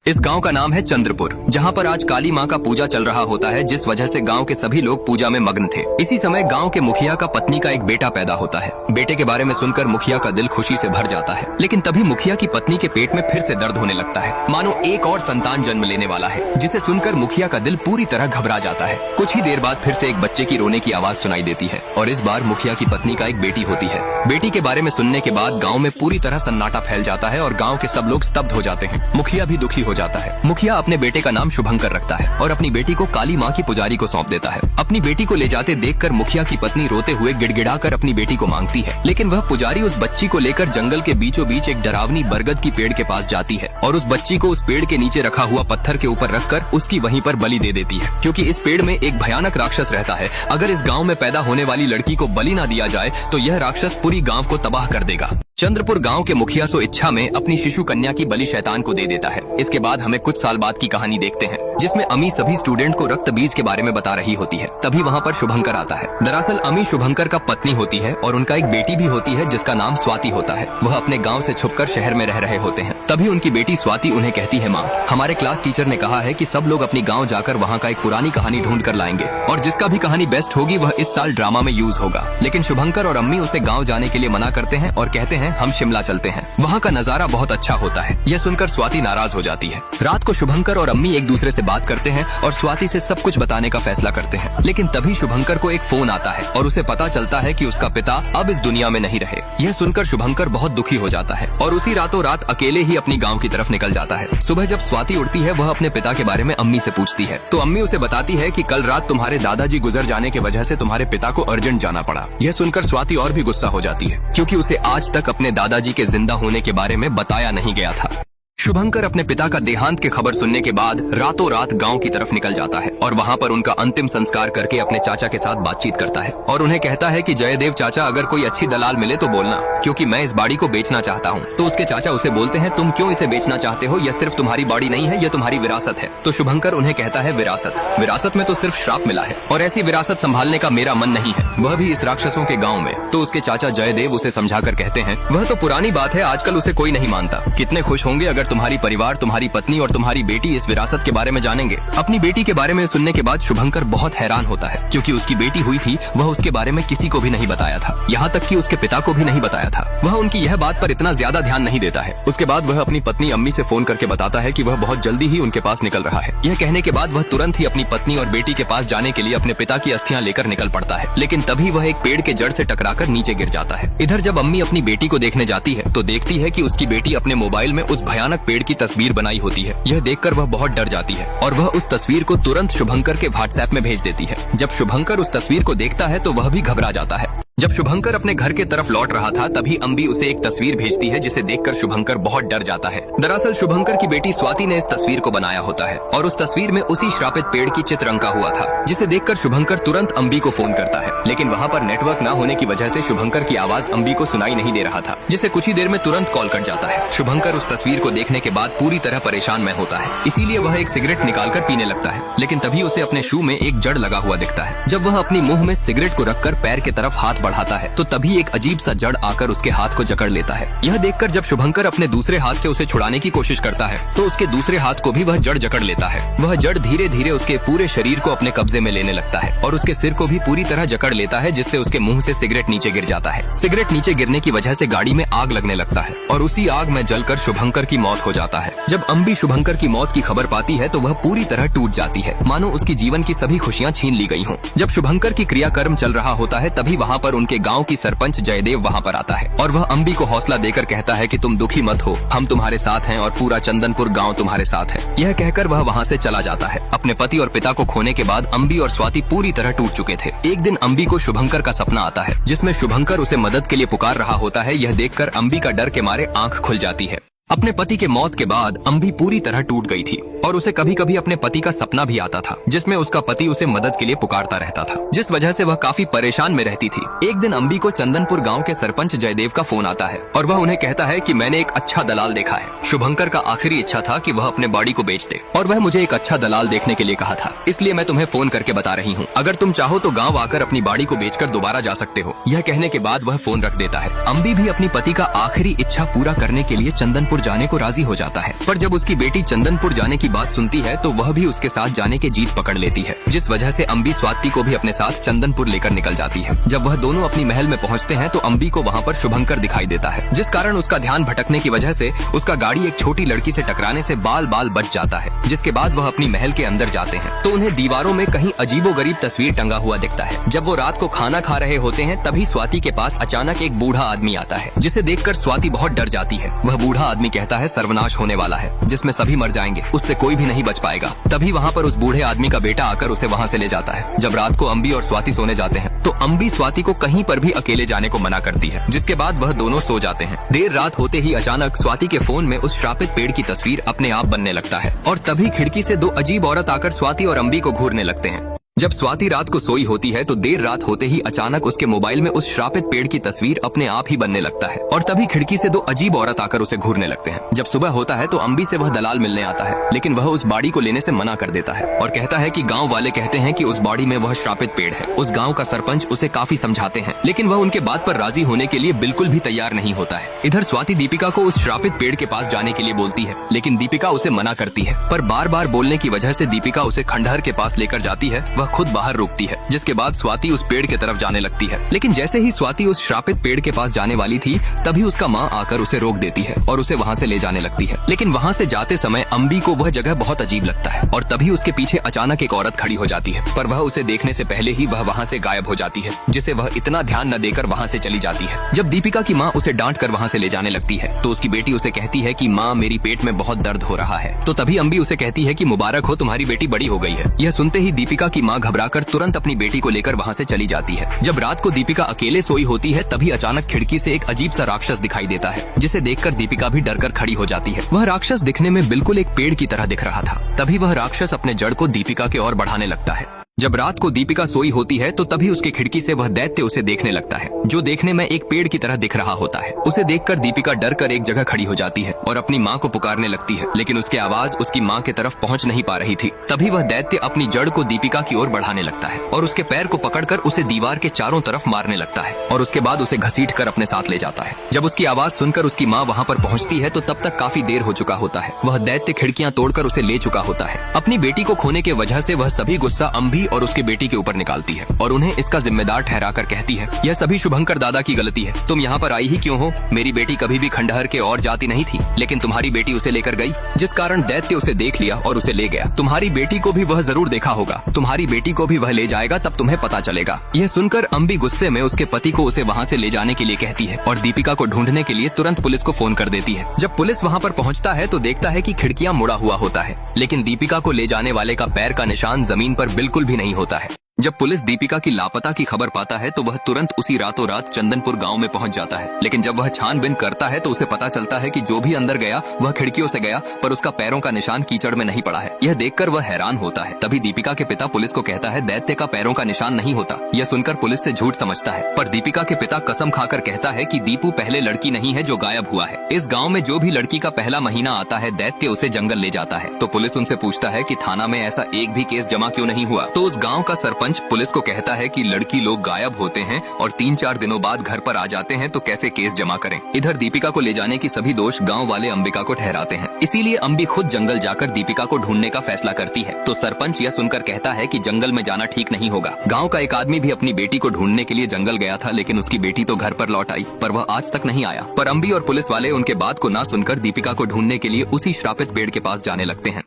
इस गांव का नाम है चंद्रपुर, जहां पर आज काली मां का पूजा चल रहा होता है, जिस वजह से गांव के सभी लोग पूजा में मग्न थे। इसी समय गांव के मुखिया का पत्नी का एक बेटा पैदा होता है। बेटे के बारे में सुनकर मुखिया का दिल खुशी से भर जाता है, लेकिन तभी मुखिया की पत्नी के पेट में फिर से दर्द होने लगता है, मानो एक और संतान जन्म लेने वाला है, जिसे सुनकर मुखिया का दिल पूरी तरह घबरा जाता है। कुछ ही देर बाद फिर से एक बच्चे की रोने की आवाज सुनाई देती है और इस बार मुखिया की पत्नी का एक बेटी होती है। बेटी के बारे में सुनने के बाद गाँव में पूरी तरह सन्नाटा फैल जाता है और गाँव के सब लोग स्तब्ध हो जाते हैं। मुखिया भी दुखी हो जाता है। मुखिया अपने बेटे का नाम शुभंकर रखता है और अपनी बेटी को काली मां की पुजारी को सौंप देता है। अपनी बेटी को ले जाते देखकर मुखिया की पत्नी रोते हुए गिड़गिड़ाकर अपनी बेटी को मांगती है, लेकिन वह पुजारी उस बच्ची को लेकर जंगल के बीचों बीच एक डरावनी बरगद की पेड़ के पास जाती है और उस बच्ची को उस पेड़ के नीचे रखा हुआ पत्थर के ऊपर रखकर उसकी वहीं पर बलि दे देती है, क्योंकि इस पेड़ में एक भयानक राक्षस रहता है। अगर इस गाँव में पैदा होने वाली लड़की को बलि न दिया जाए तो यह राक्षस पूरी गाँव को तबाह कर देगा। चंद्रपुर गांव के मुखिया सो इच्छा में अपनी शिशु कन्या की बलि शैतान को दे देता है। इसके बाद हमें कुछ साल बाद की कहानी देखते हैं, जिसमें अमी सभी स्टूडेंट को रक्त बीज के बारे में बता रही होती है। तभी वहां पर शुभंकर आता है। दरअसल अमी शुभंकर का पत्नी होती है और उनका एक बेटी भी होती है जिसका नाम स्वाति होता है। वह अपने गाँव से छुपकर शहर में रह रहे होते हैं। तभी उनकी बेटी स्वाति उन्हें कहती है, माँ, हमारे क्लास टीचर ने कहा है कि सब लोग अपनी गाँव जाकर वहाँ का एक पुरानी कहानी ढूंढ कर लाएंगे और जिसका भी कहानी बेस्ट होगी वह इस साल ड्रामा में यूज होगा। लेकिन शुभंकर और अम्मी उसे गाँव जाने के लिए मना करते हैं और कहते हैं, हम शिमला चलते हैं, वहाँ का नजारा बहुत अच्छा होता है। यह सुनकर स्वाति नाराज हो जाती है। रात को शुभंकर और अम्मी एक दूसरे से बात करते हैं और स्वाति से सब कुछ बताने का फैसला करते हैं। लेकिन तभी शुभंकर को एक फोन आता है और उसे पता चलता है कि उसका पिता अब इस दुनिया में नहीं रहे। यह सुनकर शुभंकर बहुत दुखी हो जाता है और उसी रातों रात अकेले ही अपनी गाँव की तरफ निकल जाता है। सुबह जब स्वाति उठती है वह अपने पिता के बारे में अम्मी से पूछती है, तो अम्मी उसे बताती है कि कल रात तुम्हारे दादाजी गुजर जाने की वजह से तुम्हारे पिता को अर्जेंट जाना पड़ा। यह सुनकर स्वाति और भी गुस्सा हो जाती है, क्योंकि उसे आज तक अपने दादाजी के जिंदा होने के बारे में बताया नहीं गया था। शुभंकर अपने पिता का देहांत की खबर सुनने के बाद रातों रात गांव की तरफ निकल जाता है और वहां पर उनका अंतिम संस्कार करके अपने चाचा के साथ बातचीत करता है और उन्हें कहता है कि जयदेव चाचा, अगर कोई अच्छी दलाल मिले तो बोलना, क्योंकि मैं इस बाड़ी को बेचना चाहता हूं। तो उसके चाचा उसे बोलते हैं, तुम क्यों इसे बेचना चाहते हो? यह सिर्फ तुम्हारी बाड़ी नहीं है, यह तुम्हारी विरासत है। तो शुभंकर उन्हें कहता है, विरासत में तो सिर्फ श्राप मिला है और ऐसी विरासत संभालने का मेरा मन नहीं है, वह भी इस राक्षसों के गाँव में। तो उसके चाचा जयदेव उसे समझाकर कहते हैं, वह तो पुरानी बात है, आजकल उसे कोई नहीं मानता। कितने खुश होंगे अगर तुम्हारी परिवार, तुम्हारी पत्नी और तुम्हारी बेटी इस विरासत के बारे में जानेंगे। अपनी बेटी के बारे में सुनने के बाद शुभंकर बहुत हैरान होता है, क्योंकि उसकी बेटी हुई थी, वह उसके बारे में किसी को भी नहीं बताया था, यहाँ तक कि उसके पिता को भी नहीं बताया था। वह उनकी यह बात पर इतना ज्यादा ध्यान नहीं देता है। उसके बाद वह अपनी पत्नी अम्मी से फोन करके बताता है कि वह बहुत जल्दी ही उनके पास निकल रहा है। यह कहने के बाद वह तुरंत ही अपनी पत्नी और बेटी के पास जाने के लिए अपने पिता की अस्थियां लेकर निकल पड़ता है, लेकिन तभी वह एक पेड़ के जड़ से टकराकर नीचे गिर जाता है। इधर जब अम्मी अपनी बेटी को देखने जाती है तो देखती है कि उसकी बेटी अपने मोबाइल में उस भयानक पेड़ की तस्वीर बनाई होती है। यह देखकर वह बहुत डर जाती है और वह उस तस्वीर को तुरंत शुभंकर के व्हाट्सएप में भेज देती है। जब शुभंकर उस तस्वीर को देखता है तो वह भी घबरा जाता है। जब शुभंकर अपने घर के तरफ लौट रहा था तभी अम्बी उसे एक तस्वीर भेजती है, जिसे देखकर शुभंकर बहुत डर जाता है। दरअसल शुभंकर की बेटी स्वाति ने इस तस्वीर को बनाया होता है और उस तस्वीर में उसी श्रापित पेड़ की चित्र अंका हुआ था, जिसे देखकर शुभंकर तुरंत अम्बी को फोन करता है। लेकिन वहाँ पर नेटवर्क न होने की वजह से शुभंकर की आवाज अम्बी को सुनाई नहीं दे रहा था, जिसे कुछ ही देर में तुरंत कॉल कट जाता है। शुभंकर उस तस्वीर को देखने के बाद पूरी तरह परेशान में होता है, इसीलिए वह एक सिगरेट निकालकर पीने लगता है, लेकिन तभी उसे अपने शू में एक जड़ लगा हुआ दिखता है। जब वह अपनी मुंह में सिगरेट को रखकर पैर की तरफ हाथ बढ़ाता है तो तभी एक अजीब सा जड़ आकर उसके हाथ को जकड़ लेता है। यह देखकर जब शुभंकर अपने दूसरे हाथ से उसे छुड़ाने की कोशिश करता है तो उसके दूसरे हाथ को भी वह जड़ जकड़ लेता है। वह जड़ धीरे धीरे उसके पूरे शरीर को अपने कब्जे में लेने लगता है और उसके सिर को भी पूरी तरह जकड़ लेता है, जिससे उसके मुंह से सिगरेट नीचे गिर जाता है। सिगरेट नीचे गिरने की वजह से गाड़ी में आग लगने लगता है और उसी आग में जलकर शुभंकर की मौत हो जाता है। जब अम्बी शुभंकर की मौत की खबर पाती है तो वह पूरी तरह टूट जाती है, मानो उसकी जीवन की सभी खुशियाँ छीन ली गयी हों। जब शुभंकर की क्रियाकर्म चल रहा होता है तभी वहाँ पर उनके गाँव की सरपंच जयदेव वहाँ पर आता है और वह अम्बी को हौसला देकर कहता है कि तुम दुखी मत हो, हम तुम्हारे साथ हैं और पूरा चंदनपुर गांव तुम्हारे साथ है। यह कहकर वह वहाँ से चला जाता है। अपने पति और पिता को खोने के बाद अम्बी और स्वाति पूरी तरह टूट चुके थे। एक दिन अम्बी को शुभंकर का सपना आता है, जिसमें शुभंकर उसे मदद के लिए पुकार रहा होता है। यह देखकर अम्बी का डर के मारे आंख खुल जाती है। अपने पति के मौत के बाद अम्बी पूरी तरह टूट गई थी और उसे कभी कभी अपने पति का सपना भी आता था, जिसमें उसका पति उसे मदद के लिए पुकारता रहता था, जिस वजह से वह काफी परेशान में रहती थी। एक दिन अम्बी को चंदनपुर गांव के सरपंच जयदेव का फोन आता है और वह उन्हें कहता है कि मैंने एक अच्छा दलाल देखा है। शुभंकर का आखिरी इच्छा था कि वह अपने बाड़ी को बेच दे और वह मुझे एक अच्छा दलाल देखने के लिए कहा था, इसलिए मैं तुम्हें फोन करके बता रही हूँ। अगर तुम चाहो तो गाँव आकर अपनी बाड़ी को बेचकर दोबारा जा सकते हो। यह कहने के बाद वह फोन रख देता है। अम्बी भी अपनी पति का आखिरी इच्छा पूरा करने के लिए चंदनपुर जाने को राजी हो जाता है, पर जब उसकी बेटी चंदनपुर जाने की बात सुनती है तो वह भी उसके साथ जाने की जीत पकड़ लेती है, जिस वजह से अम्बी स्वाति को भी अपने साथ चंदनपुर लेकर निकल जाती है। जब वह दोनों अपनी महल में पहुंचते हैं तो अम्बी को वहां पर शुभंकर दिखाई देता है, जिस कारण उसका ध्यान भटकने की वजह से उसका गाड़ी एक छोटी लड़की से टकराने से बाल बाल बच जाता है। जिसके बाद वह अपनी महल के अंदर जाते हैं तो उन्हें दीवारों में कहीं अजीबोगरीब तस्वीर टंगा हुआ दिखता है। जब वो रात को खाना खा रहे होते हैं तभी स्वाति के पास अचानक एक बूढ़ा आदमी आता है, जिसे देखकर स्वाति बहुत डर जाती है। वह बूढ़ा आदमी कहता है सर्वनाश होने वाला है, जिसमें सभी मर जाएंगे, उससे कोई भी नहीं बच पाएगा। तभी वहाँ पर उस बूढ़े आदमी का बेटा आकर उसे वहाँ से ले जाता है। जब रात को अम्बी और स्वाति सोने जाते हैं तो अम्बी स्वाति को कहीं पर भी अकेले जाने को मना करती है, जिसके बाद वह दोनों सो जाते हैं। देर रात होते ही अचानक स्वाति के फोन में उस श्रापित पेड़ की तस्वीर अपने आप बनने लगता है और तभी खिड़की से दो अजीब औरत आकर स्वाति और अम्बी को घूरने लगते हैं। जब स्वाति रात को सोई होती है तो देर रात होते ही अचानक उसके मोबाइल में उस श्रापित पेड़ की तस्वीर अपने आप ही बनने लगता है और तभी खिड़की से दो अजीब औरत आकर उसे घूरने लगते हैं। जब सुबह होता है तो अम्बी से वह दलाल मिलने आता है, लेकिन वह उस बाड़ी को लेने से मना कर देता है और कहता है कि गांव वाले कहते हैं कि उस बाड़ी में वह श्रापित पेड़ है। उस गांव का सरपंच उसे काफी समझाते हैं, लेकिन वह उनके बात पर राजी होने के लिए बिल्कुल भी तैयार नहीं होता है। इधर स्वाति दीपिका को उस श्रापित पेड़ के पास जाने के लिए बोलती है, लेकिन दीपिका उसे मना करती है, पर बार बार बोलने की वजह से दीपिका उसे खंडहर के पास लेकर जाती है। वह खुद बाहर रुकती है, जिसके बाद स्वाति उस पेड़ की तरफ जाने लगती है। लेकिन जैसे ही स्वाति उस श्रापित पेड़ के पास जाने वाली थी तभी उसका माँ आकर उसे रोक देती है और उसे वहाँ से ले जाने लगती है। लेकिन वहाँ से जाते समय अम्बी को वह जगह बहुत अजीब लगता है और तभी उसके पीछे अचानक एक औरत खड़ी हो जाती है, पर वह उसे देखने से पहले ही वह वहाँ से गायब हो जाती है, जिसे वह इतना ध्यान न देकर वहाँ से चली जाती है। जब दीपिका की माँ उसे डांट कर वहाँ से ले जाने लगती है तो उसकी बेटी उसे कहती है कि माँ मेरी पेट में बहुत दर्द हो रहा है। तो तभी अम्बी उसे कहती है कि मुबारक हो, तुम्हारी बेटी बड़ी हो गई है। यह सुनते ही दीपिका की माँ घबराकर तुरंत अपनी बेटी को लेकर वहाँ से चली जाती है। जब रात को दीपिका अकेले सोई होती है तभी अचानक खिड़की से एक अजीब सा राक्षस दिखाई देता है, जिसे देखकर दीपिका भी डरकर खड़ी हो जाती है। वह राक्षस दिखने में बिल्कुल एक पेड़ की तरह दिख रहा था। तभी वह राक्षस अपने जड़ को दीपिका के ओर बढ़ाने लगता है। जब रात को दीपिका सोई होती है तो तभी उसकी खिड़की से वह दैत्य उसे देखने लगता है, जो देखने में एक पेड़ की तरह दिख रहा होता है। उसे देखकर दीपिका डर कर एक जगह खड़ी हो जाती है और अपनी माँ को पुकारने लगती है, लेकिन उसकी आवाज उसकी माँ की तरफ पहुँच नहीं पा रही थी। तभी वह दैत्य अपनी जड़ को दीपिका की ओर बढ़ाने लगता है और उसके पैर को पकड़कर उसे दीवार के चारों तरफ मारने लगता है और उसके बाद उसे घसीट कर अपने साथ ले जाता है। जब उसकी आवाज सुनकर उसकी माँ वहाँ पर पहुँचती है तो तब तक काफी देर हो चुका होता है। वह दैत्य खिड़कियाँ तोड़कर उसे ले चुका होता है। अपनी बेटी को खोने की वजह से वह सभी गुस्सा अम्बी और उसकी बेटी के ऊपर निकालती है और उन्हें इसका जिम्मेदार ठहराकर कहती है, यह सभी शुभंकर दादा की गलती है। तुम यहाँ पर आई ही क्यों हो? मेरी बेटी कभी भी खंडहर के और जाती नहीं थी, लेकिन तुम्हारी बेटी उसे लेकर गई, जिस कारण दैत्य उसे देख लिया और उसे ले गया। तुम्हारी बेटी को भी वह जरूर देखा होगा, तुम्हारी बेटी को भी वह ले जाएगा, तब तुम्हें पता चलेगा। यह सुनकर अम्बी गुस्से में उसके पति को उसे वहाँ से ले जाने के लिए कहती है और दीपिका को ढूंढने के लिए तुरंत पुलिस को फोन कर देती है। जब पुलिस वहाँ पर पहुँचता है तो देखता है कि खिड़कियाँ मुड़ा हुआ होता है, लेकिन दीपिका को ले जाने वाले का पैर का निशान जमीन पर बिल्कुल भी नहीं होता है। जब पुलिस दीपिका की लापता की खबर पाता है तो वह तुरंत उसी रातों रात चंदनपुर गांव में पहुंच जाता है। लेकिन जब वह छानबीन करता है तो उसे पता चलता है कि जो भी अंदर गया वह खिड़कियों से गया, पर उसका पैरों का निशान कीचड़ में नहीं पड़ा है। यह देखकर वह हैरान होता है। तभी दीपिका के पिता पुलिस को कहता है दैत्य का पैरों का निशान नहीं होता। यह सुनकर पुलिस से झूठ समझता है, पर दीपिका के पिता कसम खाकर कहता है कि दीपू पहले लड़की नहीं है जो गायब हुआ है। इस गाँव में जो भी लड़की का पहला महीना आता है दैत्य उसे जंगल ले जाता है। तो पुलिस उनसे पूछता है कि थाना में ऐसा एक भी केस जमा क्यों नहीं हुआ। तो उस गाँव का सरपंच पुलिस को कहता है कि लड़की लोग गायब होते हैं और 3-4 दिनों बाद घर पर आ जाते हैं, तो कैसे केस जमा करें। इधर दीपिका को ले जाने की सभी दोष गांव वाले अंबिका को ठहराते हैं, इसीलिए अंबी खुद जंगल जाकर दीपिका को ढूंढने का फैसला करती है। तो सरपंच यह सुनकर कहता है कि जंगल में जाना ठीक नहीं होगा। गाँव का एक आदमी भी अपनी बेटी को ढूंढने के लिए जंगल गया था, लेकिन उसकी बेटी तो घर पर लौट आई, पर वह आज तक नहीं आया। पर अंबी और पुलिस वाले उनके बात को ना सुनकर दीपिका को ढूंढने के लिए उसी श्रापित पेड़ के पास जाने लगते हैं।